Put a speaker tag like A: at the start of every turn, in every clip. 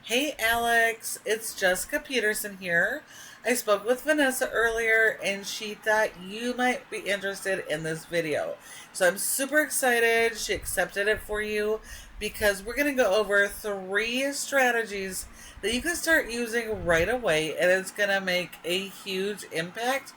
A: Hey Alex, it's Jessica Peterson here. I spoke with Vanessa earlier and she thought you might be interested in this video. So I'm super excited she accepted it for you because we're going to go over 3 strategies that you can start using right away and it's going to make a huge impact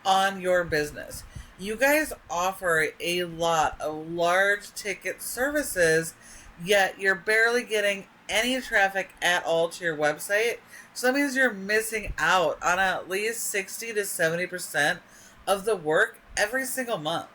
A: on your business. You guys offer a lot of large ticket services, yet you're barely getting any traffic at all to your website. So that means you're missing out on at least 60 to 70% of the work every single month.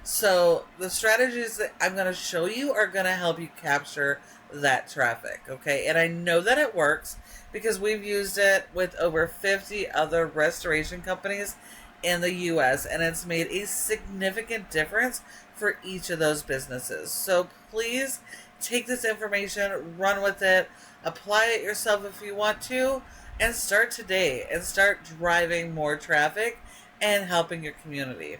A: So the strategies that I'm going to show you are going to help you capture that traffic, okay? And I know that it works because we've used it with over 50 other restoration companies in the US, and it's made a significant difference for each of those businesses. So please take this information, run with it, apply it yourself if you want to, and start today and start driving more traffic and helping your community.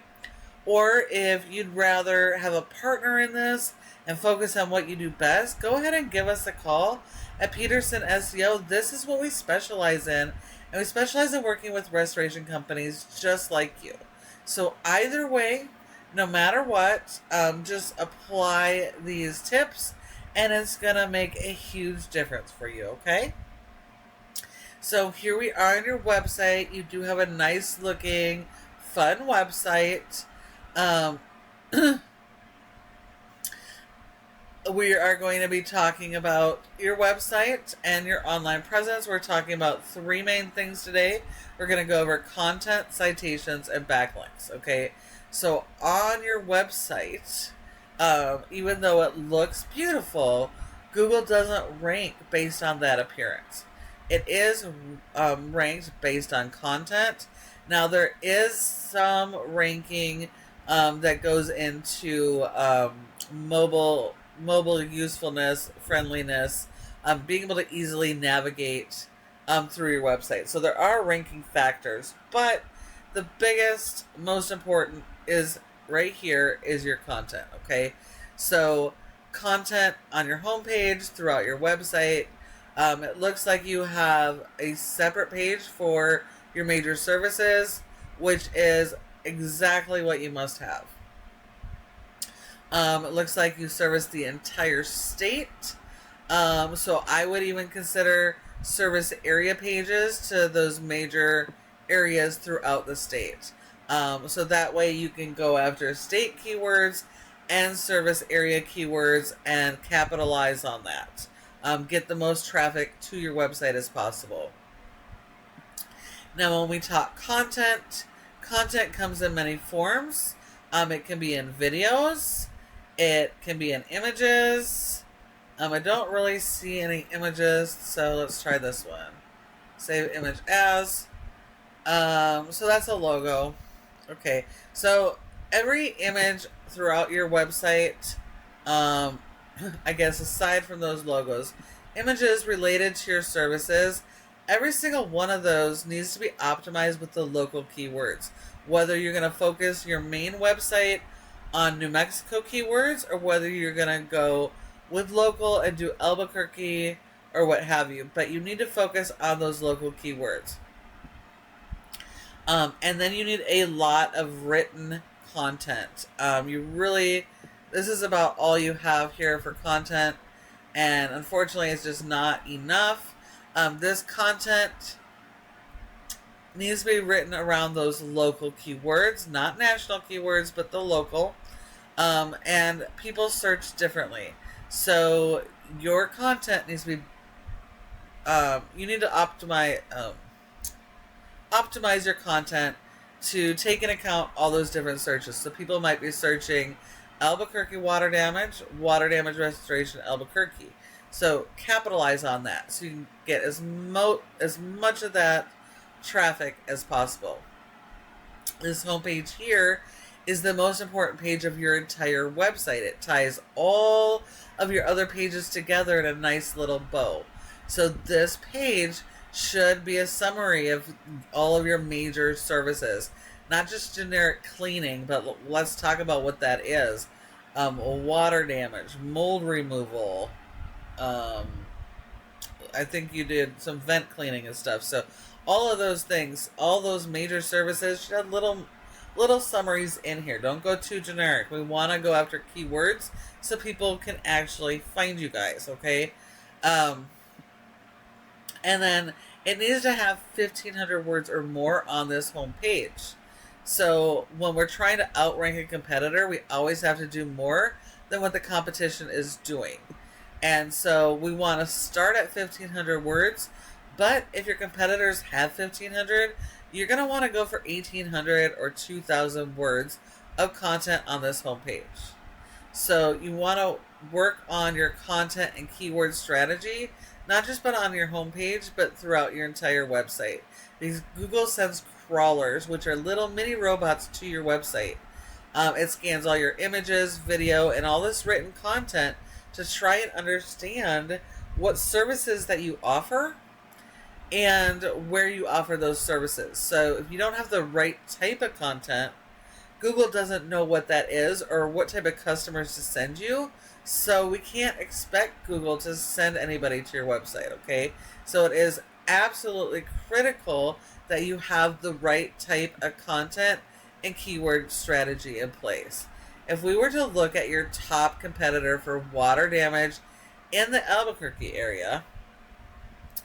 A: Or if you'd rather have a partner in this and focus on what you do best, go ahead and give us a call at Peterson SEO. This is what we specialize in, and we specialize in working with restoration companies just like you. So either way, no matter what, just apply these tips and it's going to make a huge difference for you, okay? So here we are on your website. You do have a nice looking, fun website. We are going to be talking about your website and your online presence. We're talking about 3 main things today. We're going to go over content, citations, and backlinks, okay? So on your website, even though it looks beautiful, Google doesn't rank based on that appearance. It is ranked based on content. Now there is some ranking that goes into mobile usefulness, friendliness, being able to easily navigate through your website. So there are ranking factors, but the biggest, most important is right here is your content, okay? So content on your homepage, throughout your website. It looks like you have a separate page for your major services, which is exactly what you must have. It looks like you service the entire state. So I would even consider service area pages to those major areas throughout the state. So that way you can go after state keywords and service area keywords and capitalize on that. Get the most traffic to your website as possible. Now when we talk content, content comes in many forms. It can be in videos. It can be in images. I don't really see any images, so let's try this one. Save image as. So that's a logo. Okay, so every image throughout your website, I guess aside from those logos, images related to your services, every single one of those needs to be optimized with the local keywords. Whether you're going to focus your main website on New Mexico keywords or whether you're going to go with local and do Albuquerque or what have you. But you need to focus on those local keywords. And then you need a lot of written content. This is about all you have here for content, and unfortunately it's just not enough. This content needs to be written around those local keywords, not national keywords, but the local. And people search differently. So your content needs to be, you need to optimize your content to take into account all those different searches. So people might be searching Albuquerque water damage restoration Albuquerque. So capitalize on that so you can get as much of that traffic as possible. This homepage here is the most important page of your entire website. It ties all of your other pages together in a nice little bow. So this page should be a summary of all of your major services. Not just generic cleaning, but let's talk about what that is. Water damage, mold removal, I think you did some vent cleaning and stuff. So all of those things, all those major services should have little summaries in here. Don't go too generic. We want to go after keywords so people can actually find you guys, okay? And then it needs to have 1,500 words or more on this home page. So when we're trying to outrank a competitor, we always have to do more than what the competition is doing. And so we want to start at 1,500 words, but if your competitors have 1,500, you're going to want to go for 1,800 or 2,000 words of content on this homepage. So you want to work on your content and keyword strategy, not just on your homepage, but throughout your entire website. Because Google sends crawlers, which are little mini robots, to your website. It scans all your images, video, and all this written content to try and understand what services that you offer and where you offer those services. So if you don't have the right type of content, Google doesn't know what that is or what type of customers to send you. So we can't expect Google to send anybody to your website, okay? So it is absolutely critical that you have the right type of content and keyword strategy in place. If we were to look at your top competitor for water damage in the Albuquerque area,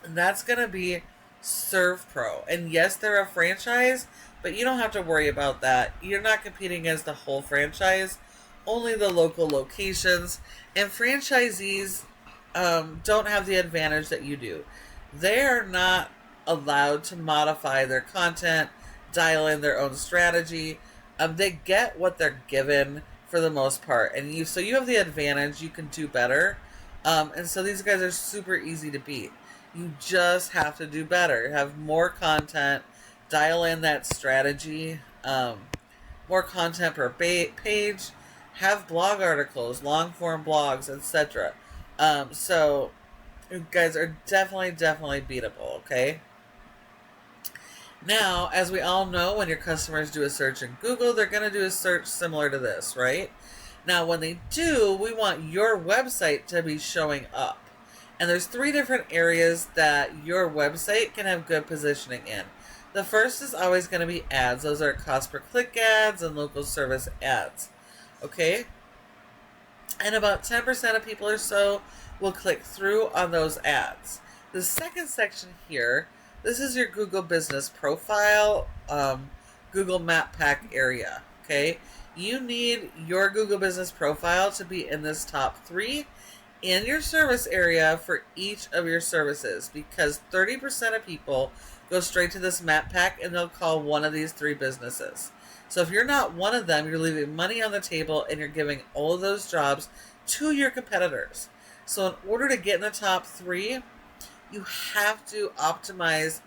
A: that's going to be ServPro. And yes, they're a franchise, but you don't have to worry about that. You're not competing against the whole franchise, only the local locations. And franchisees don't have the advantage that you do. They are not allowed to modify their content, dial in their own strategy. They get what they're given for the most part, and so you have the advantage. You can do better, and so these guys are super easy to beat. You just have to do better, have more content, dial in that strategy, more content per page, have blog articles, long form blogs, etc. So you guys are definitely beatable, okay? Now, as we all know, when your customers do a search in Google, they're going to do a search similar to this, right? Now, when they do, we want your website to be showing up. And there's 3 different areas that your website can have good positioning in. The first is always going to be ads. Those are cost per click ads and local service ads, okay? And about 10% of people or so will click through on those ads. The second section here, this is your Google Business Profile, Google Map Pack area, okay? You need your Google Business Profile to be in this top 3 in your service area for each of your services, because 30% of people go straight to this map pack and they'll call one of these 3 businesses. So if you're not one of them, you're leaving money on the table and you're giving all of those jobs to your competitors. So in order to get in the top 3, you have to optimize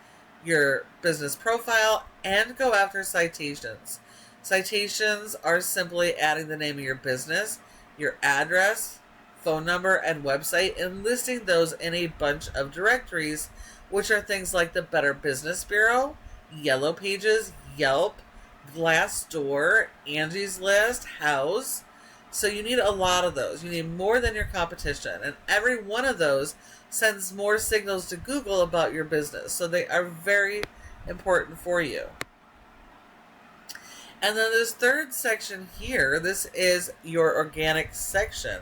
A: your business profile and go after citations. Citations are simply adding the name of your business, your address, phone number, and website, and listing those in a bunch of directories, which are things like the Better Business Bureau, Yellow Pages, Yelp, Glassdoor, Angie's List, House. So you need a lot of those. You need more than your competition, and every one of those sends more signals to Google about your business. So they are very important for you. And then this third section here, this is your organic section.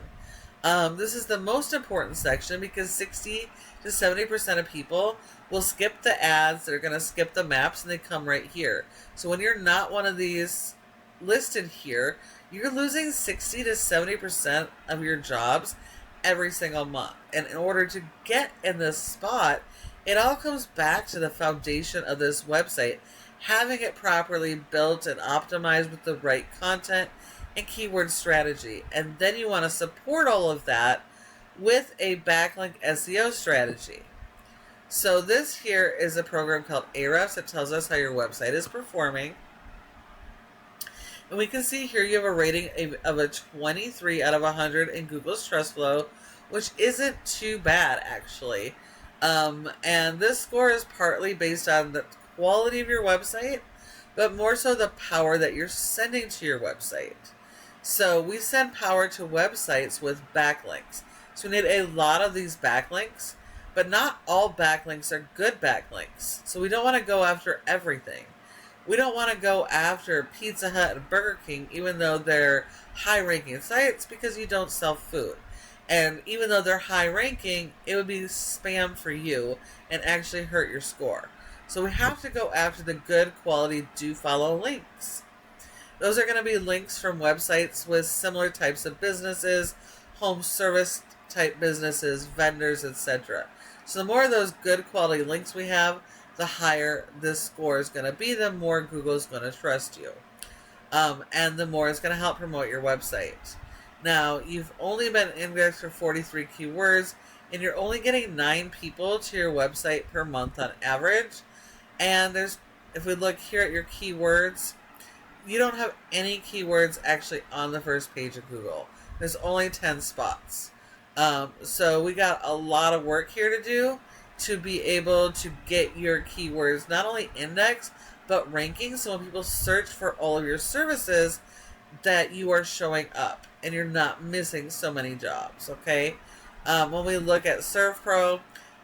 A: This is the most important section because 60 to 70% of people will skip the ads. They're going to skip the maps and they come right here. So when you're not one of these listed here, you're losing 60 to 70% of your jobs every single month. And in order to get in this spot, it all comes back to the foundation of this website, having it properly built and optimized with the right content and keyword strategy. And then you want to support all of that with a backlink SEO strategy. So this here is a program called Ahrefs that tells us how your website is performing. And we can see here you have a rating of a 23 out of 100 in Google's Trust Flow, which isn't too bad, actually. And this score is partly based on the quality of your website, but more so the power that you're sending to your website. So we send power to websites with backlinks. So we need a lot of these backlinks. But not all backlinks are good backlinks. So we don't want to go after everything. We don't want to go after Pizza Hut and Burger King, even though they're high-ranking sites, because you don't sell food. And even though they're high-ranking, it would be spam for you and actually hurt your score. So we have to go after the good quality do-follow links. Those are going to be links from websites with similar types of businesses, home service type businesses, vendors, etc. So the more of those good quality links we have, the higher this score is going to be, the more Google's going to trust you. And the more it's going to help promote your website. Now, you've only been indexed for 43 keywords, and you're only getting 9 people to your website per month on average. And if we look here at your keywords, you don't have any keywords actually on the first page of Google. There's only 10 spots. So we got a lot of work here to do to be able to get your keywords not only indexed, but ranking. So when people search for all of your services, that you are showing up and you're not missing so many jobs, okay? When we look at ServPro,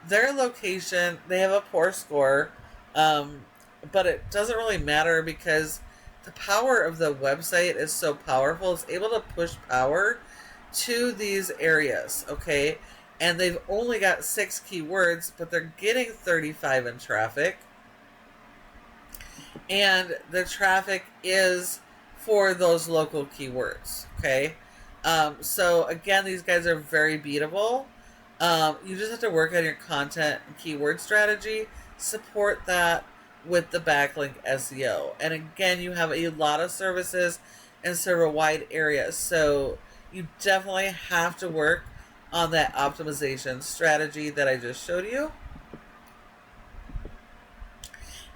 A: their location, they have a poor score, but it doesn't really matter because the power of the website is so powerful. It's able to push power to these areas, okay? And they've only got 6 keywords, but they're getting 35 in traffic. And the traffic is for those local keywords, okay? So again, these guys are very beatable. You just have to work on your content and keyword strategy, support that with the backlink SEO. And again, you have a lot of services and serve a wide area, so you definitely have to work on that optimization strategy that I just showed you.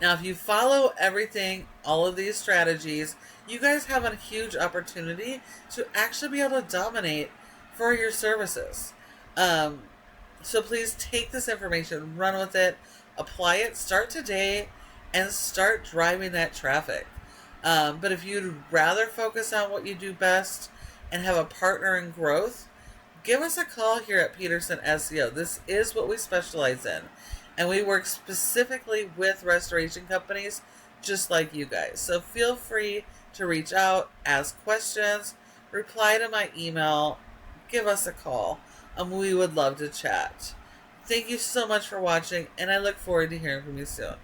A: Now, if you follow everything, all of these strategies, you guys have a huge opportunity to actually be able to dominate for your services. So please take this information, run with it, apply it, start today, and start driving that traffic. But if you'd rather focus on what you do best and have a partner in growth, give us a call here at Peterson SEO. This is what we specialize in. And we work specifically with restoration companies just like you guys. So feel free to reach out, ask questions, reply to my email, give us a call, and we would love to chat. Thank you so much for watching, and I look forward to hearing from you soon.